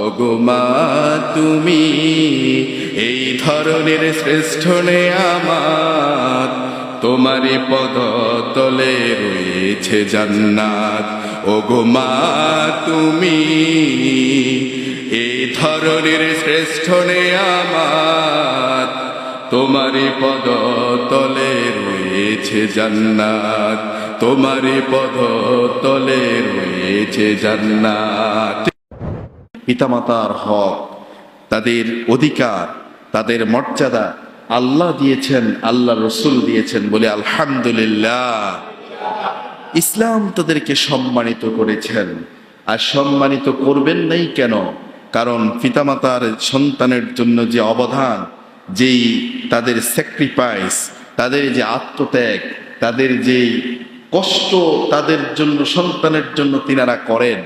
ওগো মা তুমি এই ধরনের শ্রেষ্ঠ নেয়ামত, তোমারই পদতলে রয়েছে জান্নাত। ওগো মা তুমি এই ধরনের শ্রেষ্ঠ নেয়ামত, তোমারই পদতলে রয়েছে জান্নাত, তোমারই পদতলে রয়েছে জান্নাত। পিতামাতার হক, তাদের অধিকার, তাদের মর্যাদা আল্লাহ দিয়েছেন, আল্লাহ রসুল দিয়েছেন বলে আলহামদুলিল্লাহ। ইসলাম তাদেরকে সম্মানিত করেছেন, আর সম্মানিত করবেন নাই কেন? কারণ পিতামাতার সন্তানের জন্য যে অবদান, যেই তাদের স্যাক্রিফাইস, তাদের যে আত্মত্যাগ, তাদের যেই কষ্ট তাদের জন্য, সন্তানের জন্য তিনারা করেন,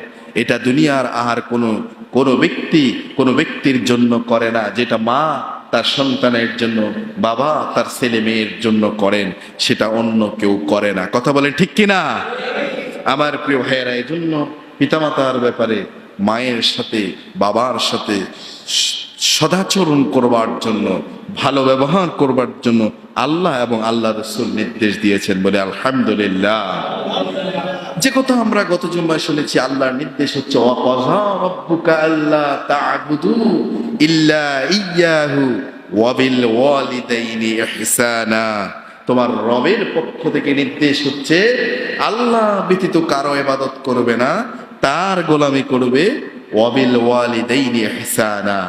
এটা দুনিয়ার আর কোনো ব্যক্তির জন্য করে না। যেটা মা তার সন্তানের জন্য, বাবা তার ছেলে মেয়ের জন্য করেন, সেটা অন্য কেউ করে না। কথা বলেন ঠিক কিনা? আমার প্রিয় ভাইয়েরা, এই জন্য পিতামাতার ব্যাপারে মায়ের সাথে বাবার সাথে সদাচরণ করবার জন্য, ভালো ব্যবহার করবার জন্য আল্লাহ এবং আল্লাহ রাসূল নির্দেশ দিয়েছেন বলে আলহামদুলিল্লাহ। যে কথা আমরা গত জুম্মায় শুনেছি, আল্লাহর নির্দেশ হচ্ছে ওয়াকাযা রাব্বুকা আল্লা তা'বুদু ইল্লা ইয়্যাহু ওয়া বিল ওয়ালিদাইনি ইহসানা। তোমার রবের পক্ষ থেকে নির্দেশ হচ্ছে আল্লাহ ব্যতীত কারো ইবাদত করবে না, তার গোলামি করবে। ওয়া বিল ওয়ালিদাইনি ইহসানা,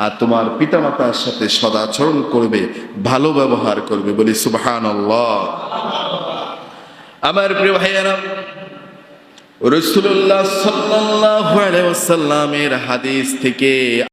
আর তোমার পিতামাতার সাথে সদাচরণ করবে, ভালো ব্যবহার করবে। বলি সুবহানাল্লাহ। আমার প্রিয় ভাইয়েরা, রাসূলুল্লাহ সাল্লাল্লাহু আলাইহি ওয়াসাল্লামের হাদিস থেকে